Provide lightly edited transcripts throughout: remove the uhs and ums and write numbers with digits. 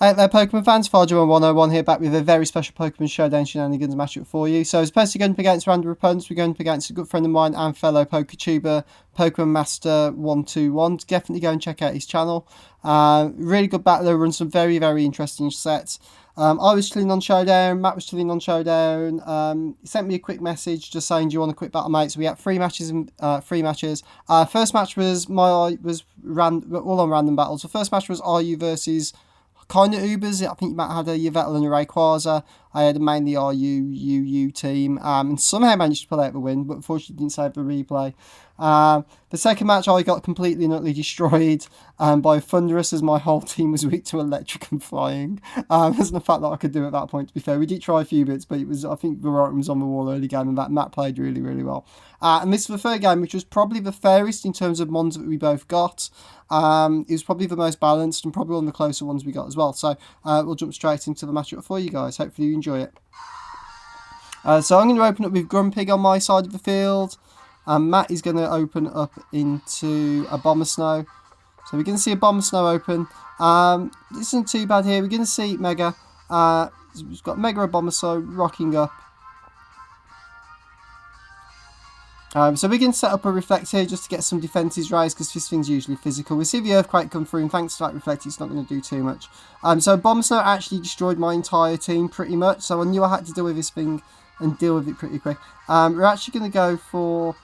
Hey there Pokemon fans, Master121 here back with a very special Pokemon Showdown Shenanigans matchup for you. So as opposed to going up against random opponents, we're going up against a good friend of mine and fellow PokeTuber, Pokemon Master121. Definitely go and check out his channel. Really good battler, runs some very interesting sets. I was chilling on Showdown, Matt was chilling on Showdown. He sent me a quick message just saying, do you want a quick battle, mate? So we had three matches. First match was all on random battles. The first match was RU versus kind of Ubers. I think you might have had a Yveltal and a Rayquaza. I had a mainly RU team, and somehow managed to pull out the win, but unfortunately didn't save the replay. The second match I got completely and utterly destroyed by Thunderous, as my whole team was weak to electric and flying. There's no fact that I could do at that point, to be fair. We did try a few bits, but it was, I think the writing was on the wall early game, and that Matt played really well. And this is the third game, which was probably the fairest in terms of mons that we both got. It was probably the most balanced and probably one of the closer ones we got as well. So we'll jump straight into the matchup for you guys. Hopefully you enjoy it. So I'm going to open up with Grumpig on my side of the field. Matt is going to open up into a Abomasnow. So we're going to see a Abomasnow open. This isn't too bad here. We're going to see Mega. We've got Mega Abomasnow rocking up. So we're going to set up a Reflect here just to get some defences raised, because this thing's usually physical. We see the Earthquake come through, and thanks to that Reflect, it's not going to do too much. So Abomasnow actually destroyed my entire team pretty much, so I knew I had to deal with this thing and deal with it pretty quick. We're actually going to go for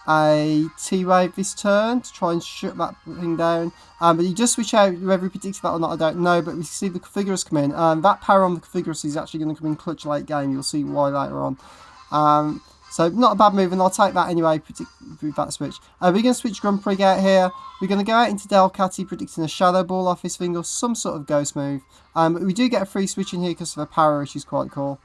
a T-Wave this turn to try and shut that thing down. But you just switch out whether he predicted that or not, I don't know, but we see the Configurus come in. That power on the Configurus is actually going to come in clutch late game. You'll see why later on. So not a bad move, and I'll take that anyway with that switch. We're going to switch Grumpig out here. We're going to go out into Delcatty, predicting a Shadow Ball off his thing or some sort of Ghost move. But we do get a free switch in here because of the power, which is quite cool.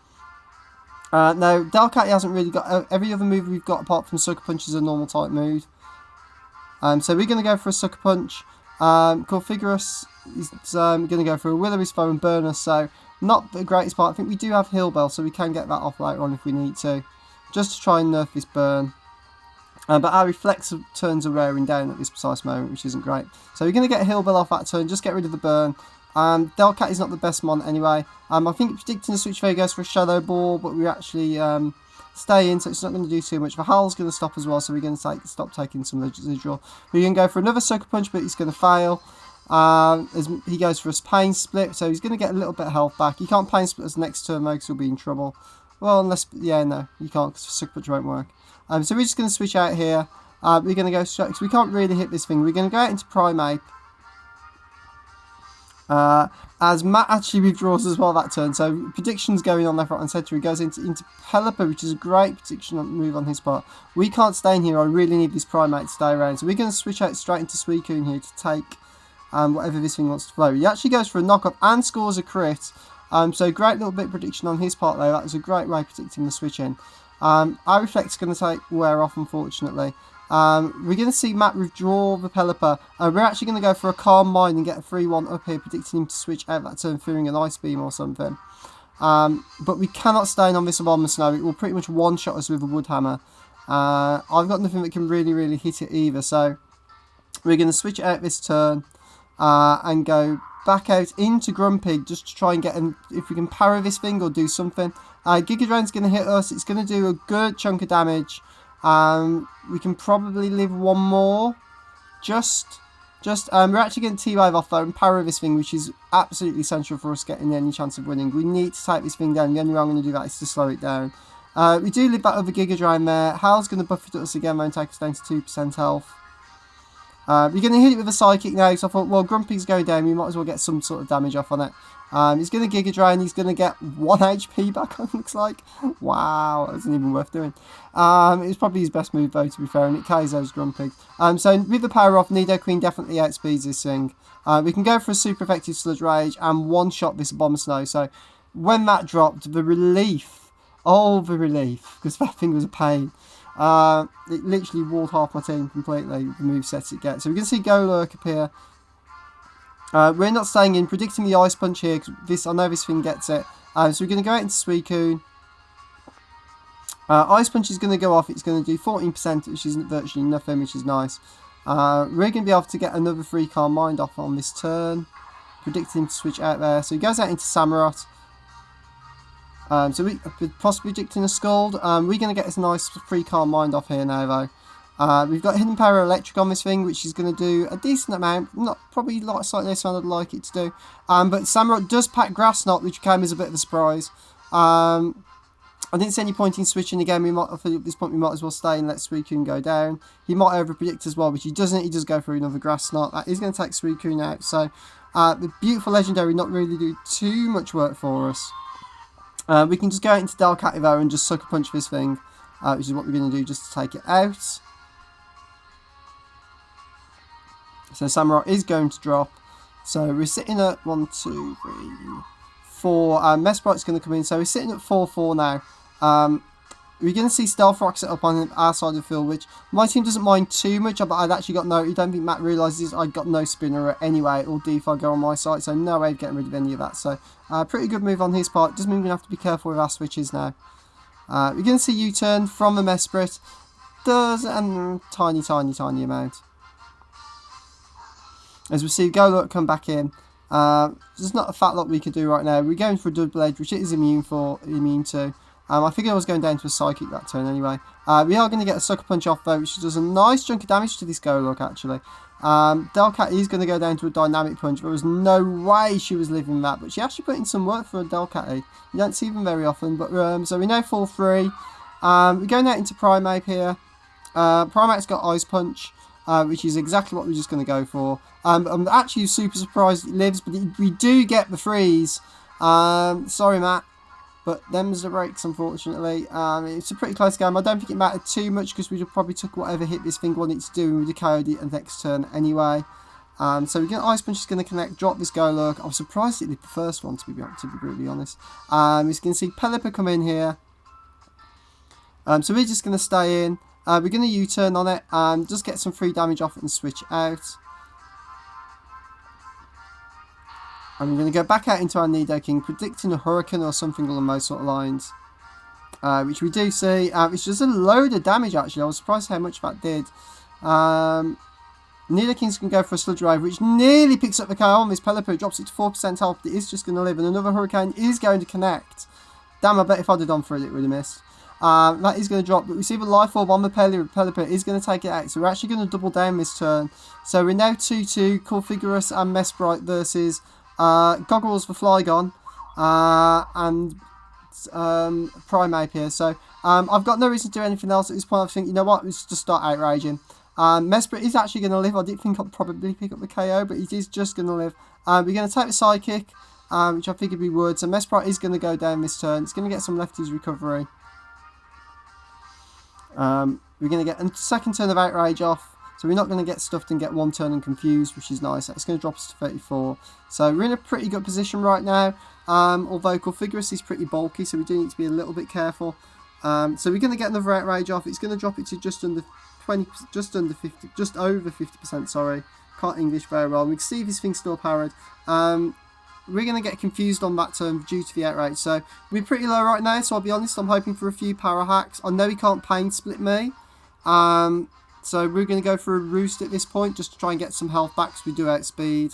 Now, Delcatty hasn't really got... every other move we've got apart from Sucker Punch is a normal type move. So we're going to go for a Sucker Punch. Configurus is going to go for a Will-O-Wisp Foe and Burner, so not the greatest part. I think we do have Heal Bell, so we can get that off later on if we need to, just to try and nerf this burn. But our Reflex turns are wearing down at this precise moment, which isn't great. So we're going to get a Heal Bell off that turn, just get rid of the burn. Delcat is not the best mon anyway. I think predicting the switch phase goes for a Shadow Ball, but we actually stay in, so it's not going to do too much. The Howl's going to stop as well, so we're going to stop taking some residual. We're going to go for another Sucker Punch, but he's going to fail. As he goes for a Pain Split, so he's going to get a little bit of health back. You can't Pain Split as next turn though, because he'll be in trouble. Well, unless, yeah, no, you can't, because Sucker Punch won't work. So we're just going to switch out here. We're going to go straight, because we can't really hit this thing. We're going to go out into Primeape. As Matt actually withdraws as well that turn, so predictions going on left, right and centre. He goes into Pelipper, which is a great prediction move on his part. We can't stay in here. I really need this Primeape to stay around, so we're going to switch out straight into Suicune here to take whatever this thing wants to flow. He actually goes for a knock-up and scores a crit. So great little bit of prediction on his part though. That was a great way of predicting the switch in. Our Reflect's going to wear off, unfortunately. We're going to see Matt withdraw the Pelipper. We're actually going to go for a Calm Mind and get a 3-1 up here, predicting him to switch out that turn, fearing an Ice Beam or something. But we cannot stay in on this Abomasnow. It will pretty much one-shot us with a Wood Hammer. I've got nothing that can really hit it either, so we're going to switch it out this turn and go back out into Grumpig just to try and get him, if we can parry this thing or do something. Giga Drain's going to hit us. It's going to do a good chunk of damage. We can probably live one more. We're actually going to T-Wave off though and parry this thing, which is absolutely essential for us getting any chance of winning. We need to take this thing down. The only way I'm going to do that is to slow it down. We do live that other Giga Drain there. Hal's going to buff it at us again and take us down to 2% health. We're going to hit it with a Psychic now, so I thought, well, Grumpig's going down, we might as well get some sort of damage off on it. He's going to Giga Drain, he's going to get 1 HP back on, looks like. Wow, that isn't even worth doing. It was probably his best move though, to be fair, and it KO's Grumpig. So with the power off, Nidoqueen definitely outspeeds this thing. We can go for a super effective Sludge Rage and one-shot this Abomasnow. So when that dropped, the relief, the relief, because that thing was a pain. It literally walled half my team completely, the movesets it gets. So we're going to see Golurk appear. We're not staying in, predicting the Ice Punch here, because I know this thing gets it. So we're going to go out into Suicune. Ice Punch is going to go off, it's going to do 14%, which is virtually nothing, which is nice. We're going to be able to get another 3 Calm Mind off on this turn. predicted him to switch out there. So he goes out into Samurott. So we possibly predicting a Scald. We're going to get this nice free Calm Mind off here now, though. We've got Hidden Power Electric on this thing, which is going to do a decent amount. Not probably slightly less than I'd like it to do. But Samurott does pack Grass Knot, which came as a bit of a surprise. I didn't see any point in switching again. I think at this point we might as well stay and let Suicune go down. He might over-predict as well, which he doesn't. He does go for another Grass Knot. That is going to take Suicune out. So the beautiful Legendary not really do too much work for us. We can just go out into Delcat though and just Sucker Punch this thing, which is what we're going to do just to take it out. So Samurott is going to drop. So we're sitting at 1, 2, 3, 4. Mesprite's going to come in. So we're sitting at 4-4 now. We're going to see Stealth Rock set up on our side of the field, which my team doesn't mind too much, but I'd actually got no, I don't think Matt realises I'd got no Spinner anyway, or D5 go on my side, so no way of getting rid of any of that. So pretty good move on his part. Does mean we're going to have to be careful with our switches now. We're going to see U-turn from the Mesprit. Does a tiny amount. As we see Golurk come back in. There's not a fat lot we could do right now. We're going for a Double Edge, which it is immune to. I figured I was going down to a Psychic that turn anyway. We are going to get a Sucker Punch off though, which does a nice chunk of damage to this Golurk actually. Delcat is going to go down to a Dynamic Punch. There was no way she was living that, but she actually put in some work for a Delcat. You don't see them very often, but so we now fall free. We're going out into Primeape here. Primeape's got Ice Punch, which is exactly what we're just going to go for. I'm actually super surprised it lives, but we do get the freeze. Sorry, Matt. But them's the breaks, unfortunately. It's a pretty close game. I don't think it mattered too much because we probably took whatever hit this thing wanted to do and we'd have KO'd it next turn anyway. So we're going Ice Punch is going to connect, drop this Golurk. I was surprised it did the first one, to be brutally honest. We're going to see Pelipper come in here. So we're just going to stay in. We're going to U-turn on it and just get some free damage off it and switch out. And we're going to go back out into our Nidoking, predicting a Hurricane or something along those sort of lines. Which we do see. Which does a load of damage actually. I was surprised how much that did. Nidoking's going to go for a Sludge Wave, which nearly picks up the KO on this Pelipper. Drops it to 4% health, but it is just going to live. And another Hurricane is going to connect. Damn, I bet if I'd have gone for it, it would have missed. That is going to drop, but we see the Life Orb on the Pelipper is going to take it out. So we're actually going to double down this turn. So we're now 2-2, Corfigurus and Mesprite versus Goggles for Flygon and Primeape here. So I've got no reason to do anything else at this point. I think, you know what, let's just start outraging. Mesprit is actually going to live. I didn't think I'd probably pick up the KO, but it is just going to live. We're going to take the Psychic, which I figured we would. So Mesprite is going to go down this turn. It's going to get some Lefty's recovery. We're going to get a second turn of Outrage off. So we're not going to get stuffed and get one turn and confused, which is nice. It's going to drop us to 34. So we're in a pretty good position right now. Although Corfigurus is pretty bulky, so we do need to be a little bit careful. So we're going to get another Outrage off. It's going to drop it to just under 20, just over 50%. Sorry, can't English very well. We can see if this thing's still powered. We're going to get confused on that turn due to the outrage. So we're pretty low right now, so I'll be honest, I'm hoping for a few power hacks. I know he can't Pain Split me. So we're going to go for a Roost at this point, just to try and get some health back, because we do outspeed.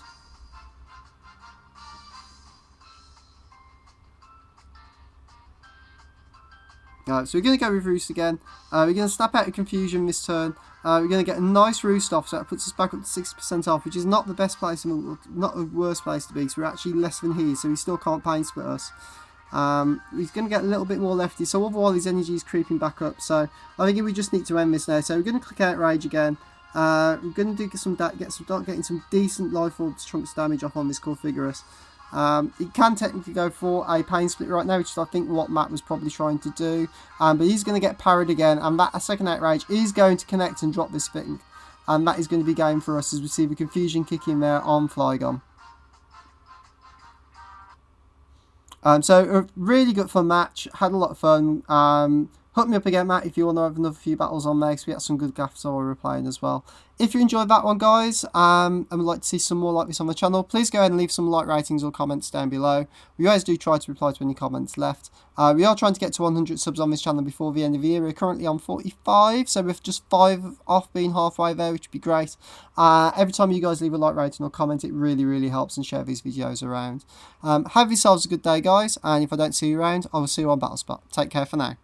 Alright, so we're going to go with Roost again. We're going to snap out of Confusion this turn. We're going to get a nice Roost off, so that puts us back up to 60% off, which is not the best place, not the worst place to be, because we're actually less than he, so he still can't Pain Split us. He's going to get a little bit more lefty, so otherwise his energy is creeping back up, so I think we just need to end this now. So we're going to click Outrage again. We're going to start getting some decent Life Orbs chunks damage off on this Corfigurus. It can technically go for a Pain Split right now, which is I think what Matt was probably trying to do. But he's going to get parried again, and that a second Outrage is going to connect and drop this thing. And that is going to be game for us as we see the Confusion kick in there on Flygon. So a really good fun match. Had a lot of fun. Hook me up again, Matt, if you want to have another few battles on there, because we got some good gaffs while we were playing as well. If you enjoyed that one, guys, and would like to see some more like this on the channel, please go ahead and leave some like ratings or comments down below. We always do try to reply to any comments left. We are trying to get to 100 subs on this channel before the end of the year. We're currently on 45, so we're just 5 off being halfway there, which would be great. Every time you guys leave a like rating or comment, it really, really helps, and share these videos around. Have yourselves a good day, guys, and if I don't see you around, I will see you on Battlespot. Take care for now.